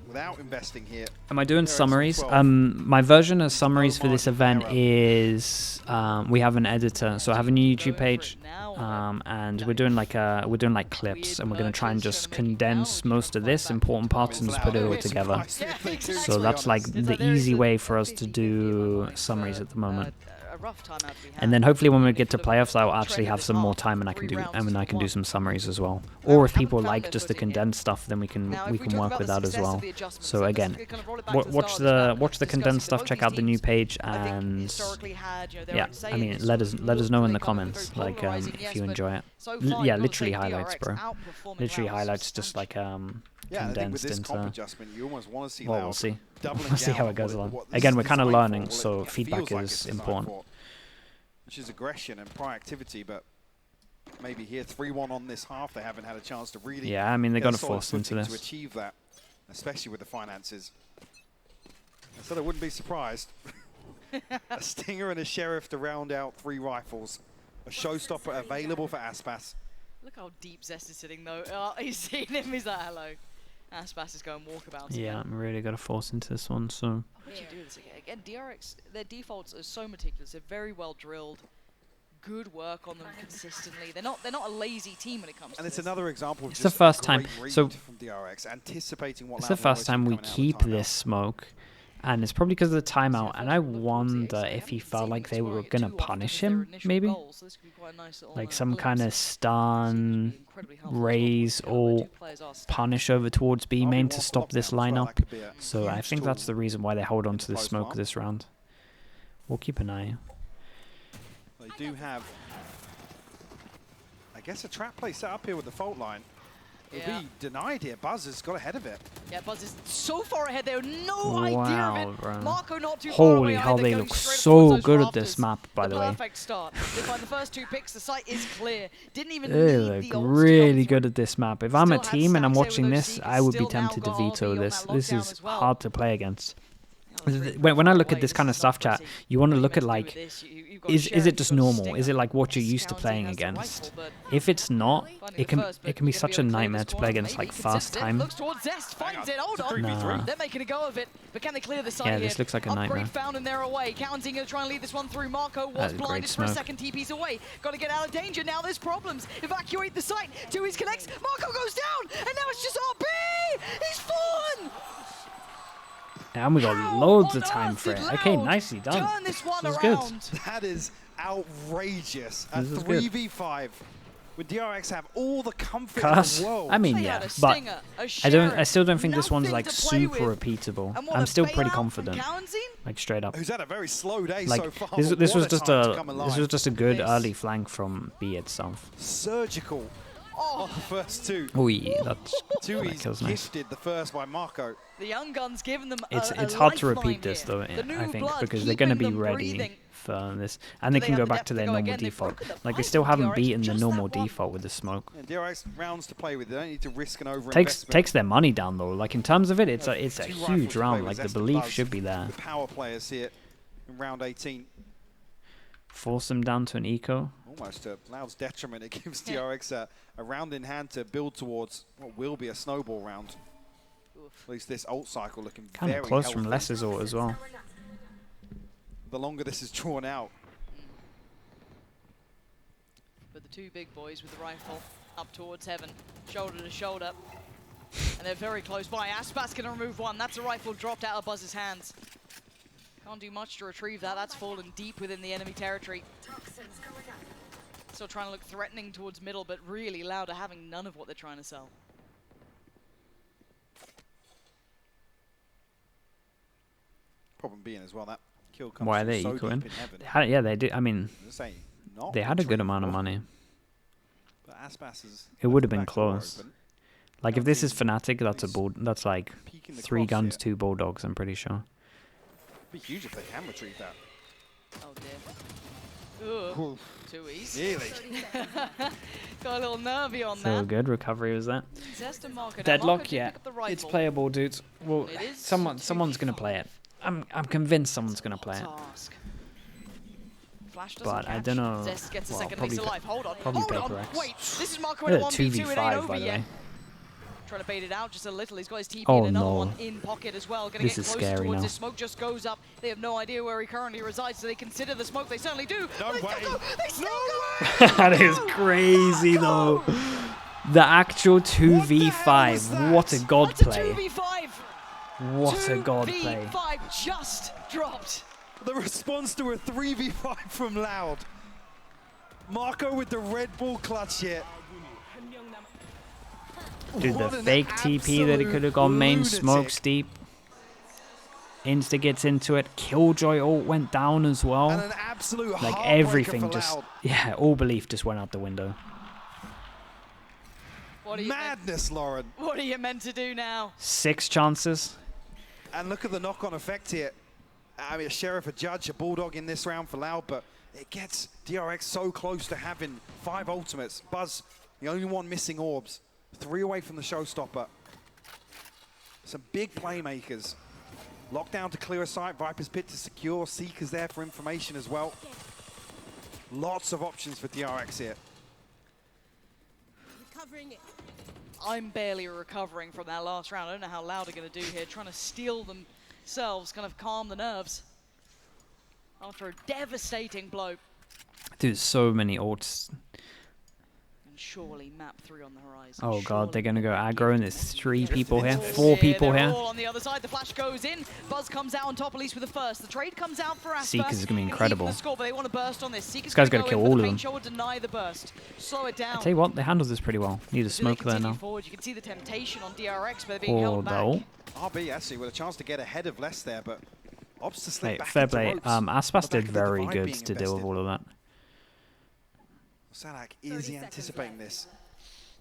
Without investing here. Am I doing summaries? My version of summaries for this event is we have an editor, so I have a new YouTube page, and we're doing like clips, and we're going to try and just condense most of this important parts and just put it all together. So that's like the easy way for us to do summaries at the moment. And then hopefully when we get to playoffs, I'll actually have some more time and I can do some summaries as well. Or if people like just the condensed stuff, then we can work with that as well. So again, watch the condensed stuff, check out the new page, and yeah, I mean let us know in the comments if you enjoy it. Yeah, literally highlights, bro. Literally highlights, just like condensed this into. comp adjustment, you almost want to see Well, Loud we'll see. doubling We'll see down how on it goes what along. this Again, is we're kind of designed learning, for, so it feedback feels like is it's designed important. for, which is aggression and proactivity, but maybe here 3-1 on this half, they haven't had a chance to really. Yeah, I mean they're going to solid force into footing to this. achieve that, especially with the finances. So I wouldn't be surprised. A Stinger and a Sheriff to round out 3 rifles. A showstopper available for Aspas. Look how deep Zest is sitting though. Oh, he's seen him. He's like, hello. Aspas is going walkabouts. Yeah, again. I'm really going to force into this one. So. How would you do this again? Again, DRX, their defaults are so meticulous. They're very well drilled. Good work on them consistently. They're not a lazy team when it comes to And it's this. another example of It's just the first a time. great read So from DRX, anticipating what it's the Loud first time we coming out of keep timeout. this smoke. And it's probably because of the timeout, and I wonder if he felt like they were going to punish him, maybe? Like some kind of stun, raise, or punish over towards B main to stop this lineup. So I think that's the reason why they hold on to the smoke this round. We'll keep an eye. They do have, I guess, a trap play set up here with the fault line. It'll be denied here. Buzz has got ahead of it. Yeah, Buzz is so far ahead. They have no idea of it. Bro. Marco not too far away. Holy hell, either, they going look straight so towards those good at rafters. this map, by the way. Perfect start. They find the first 2 picks. The site is clear. Didn't even They need look the ults really to good at this map. If I'm a Still had team and I'm stacks there watching with those this, Seekers, I would be still now tempted to got veto RB on this. that This lockdown is as well. hard to play against. That was When I look away. at this kind of is stuff, not chat, pretty. you want to What look are at you like, meant to do with this? You've got is Sheriff, it just you've got normal? Stinger. Is it like what you're used to Counting playing has the against? rifle, but If it's not, finding it the first, but can be you're gonna such a able to clear nightmare this to play corner. against Maybe like he fast consists it, time. Looks towards Zest, finds it. Hold on. Nah. They're making a go of it, but can they clear the side Yeah, here? this looks like a Upgrade nightmare. found and they're away. Counting gonna try and lead this one through. Marco was That's a great blinded for a smoke. second. TP's away. Got to get out of danger. Now there's problems. Evacuate the site. 2 connects. Marco goes down, and now it's just RB. He's fallen. And we got How loads on of time earth for it. did Okay, Loud nicely done. Turn this one This is good. around. That is outrageous. A This is good. 3v5 with DRX have all the comfort Cuss. in the world. I mean, They yeah, had a but Stinger, a I Sheriff, still don't think this one's nothing like to play super with. repeatable. And what, I'm a still pretty bailout from confident, Kaunzin? like straight up. Who's had a very slow day Like so far. this but was what just time to a come this alive. was just a good This- early flank from B itself. Surgical on the first 2. Oi, that's Two that he's kills nice. gifted, the first by Marco. The young guns giving them It's a hard to lifeline repeat this here. though, The new I think, blood because they're going to be keeping them ready breathing. for this, and they they can have go the back depth to to their go normal again. They've default. broken the Like they pipe still from haven't DRX, beaten the just normal that one. default with the smoke. And DRX rounds to play with. They don't need to risk an overinvestment. Takes their money down though. Like in terms of it, it's a 2 huge rifles to play round. with Like the Zest and belief Buzz, should be there. The power players here in round 18. Force them down to an eco. Almost to Loud's detriment. It gives DRX a round in hand to build towards what will be a snowball round. At least this ult cycle looking Kind very of close healthy. from Less's ult as well. The longer this is drawn out. But the 2 big boys with the rifle up towards heaven, shoulder to shoulder. And they're very close by. Aspas can remove one. That's a rifle dropped out of Buzz's hands. Can't do much to retrieve that. That's fallen deep within the enemy territory. Still trying to look threatening towards middle, but really Loud are having none of what they're trying to sell. Problem being as well, that kill comes Why are from they so ecoing? deep in heaven. Yeah, they do. I mean, Just say, not they had a good retrievable, amount of money. But Aspas is It would have been back door close. open. Like if this is Counting Fnatic, that's a bull. That's like Peeking the 3 cross guns, here. 2 bulldogs. I'm pretty sure. It'd be huge if they can retrieve that. Oh dear. Ooh, too easy. Really? Got a little nervy on So that. good recovery was that. Zest and Marco. Now, Marco Deadlock, did yeah, pick up the rifle. it's playable, dudes. Well, It is someone's gonna play it. I'm convinced someone's gonna play it. Task. Flash doesn't But I catch. don't know. Zest gets a Well, second probably lease of life. Hold on. probably Hold on. Paper X. Wait, this is Marco in a Yeah, 1v2. It ain't 2v5 over by the yet. way. Trying to bait it out just a little. He's got his TP Oh, and another no. one in pocket as well. Gonna This get is closer scary towards now. his smoke. Just goes up. They have no idea where he currently resides, so they consider the smoke. They certainly do. No They still way. go. They still go. That is crazy though. The actual 2v5. What a god That's a play. 2v5. What a god play. 2v5 just dropped. The response to a 3v5 from Loud. Marco with the Red Bull clutch here. Dude, the What an fake TP that he could have gone main, absolute smokes deep. Insta gets into it. Killjoy ult went down as well. And an absolute Like heartbreaker everything for just, Loud. yeah, all belief just went out the window. Madness, Lauren. What are you meant to do now? 6 chances. And look at the knock-on effect here. I mean, a Sheriff, a Judge, a Bulldog in this round for Loud, but it gets DRX so close to having 5 ultimates. Buzz, the only one missing orbs. 3 away from the showstopper. Some big playmakers. Lockdown to clear a sight, Viper's Pit to secure, Seeker's there for information as well. Lots of options for DRX here. I'm barely recovering from that last round. I don't know how Loud are going to do here, trying to steal themselves, kind of calm the nerves after a devastating blow. Dude, so many ults. And surely map 3 on the horizon. Oh surely god, they're gonna go aggro, and there's 3 people here, into 4 people they're here. all on the other side. The flash goes in. Buzz comes out on top, at least with the first. The trade comes out for Aspas. Seekers is gonna be incredible. The score, but they want to burst on this. This guy's gonna kill all of them. Show will deny the burst. Slow it down. I tell you what, they handled this pretty well. Need a As they smoke there continue now. forward, you can see the temptation on DRX, but they're being Oh, held back. though. RB actually with a chance to get ahead of Les there, but opts to slip Hey, back fair into play. ropes. Aspas did of the very divide good being to deal with invested. all of that. Sadak, is he anticipating this?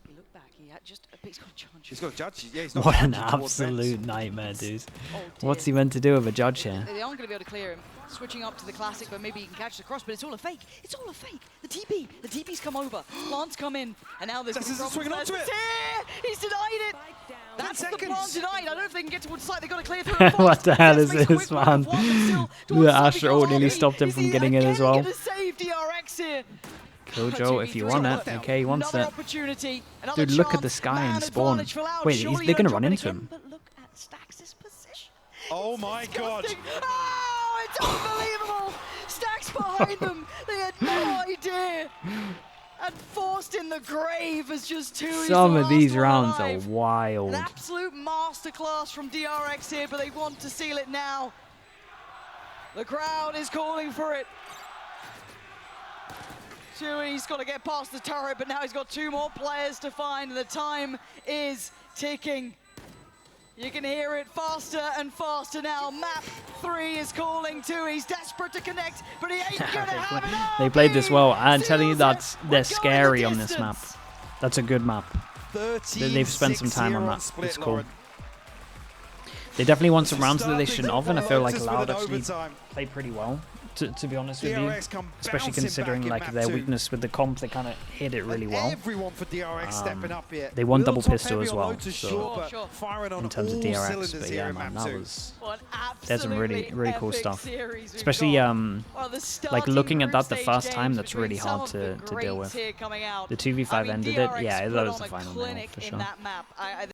He looked back, he had just a big judge. He's got a Judge. Yeah, he's not What an judging towards absolute Vents. nightmare, dude. Oh, What's dear. he meant to do with a Judge here? They aren't going to be able to clear him. Switching up to the classic, but maybe he can catch the cross, but it's all a fake. It's all a fake. The TP's come over. Plants come in, and now there's This is swinging onto it. He's denied it. That's the seconds. plant denied. I don't know if they can get towards the site. They've got to clear through. What the hell is Makes a quick this, one man? of one, but still towards The site Astra because ult nearly RB stopped him is from he getting in as again well. gonna save DRX here. Killjoy, if you want it. Okay, he wants Another it. opportunity, another Dude, look at chance. the sky Man and spawn. advantage for Loud. Wait, Surely they're gonna Undrop run it into again, him. But look at Stax' position. Oh my god. Disgusting. Oh, it's unbelievable. Stacks behind them. They had no idea. And forced in the grave as just 2. Some of these rounds are An wild. absolute masterclass from DRX here, but they want to seal it now. The crowd is calling for it. Chewy's got to get past the turret, but now he's got 2 more players to find, and the time is ticking. You can hear it faster and faster now. Map 3 is calling too. He's desperate to connect, but he ain't gonna have it. They played this well. I'm telling you, Seals it. they're We're going scary the on this map. distance. That's a good map. 13, They've spent some time on 6-0 that. split, It's cool. Lauren. They definitely won some rounds that they Starting shouldn't to have, and I feel like Lotus with Loud an actually overtime. played pretty well, to be honest with you. DRX come Especially bouncing considering back in like map their 2. weakness with the comp, they kind of hit it really well. Everyone for DRX stepping up here. They won Little double top pistol heavy as on well, Lotus, so- sure, but Sure. firing on In terms of all DRX, cylinders but here yeah, in man, map that 2. was What there's some really absolutely cool epic stuff. series we've Especially got. um Well, the like starting looking at group that the stage first time, games that's between really some hard of the to deal greats with. here coming out. The 2v5 I mean, ended it. DRX Yeah, put that was on the a final nail clinic for in sure. that map.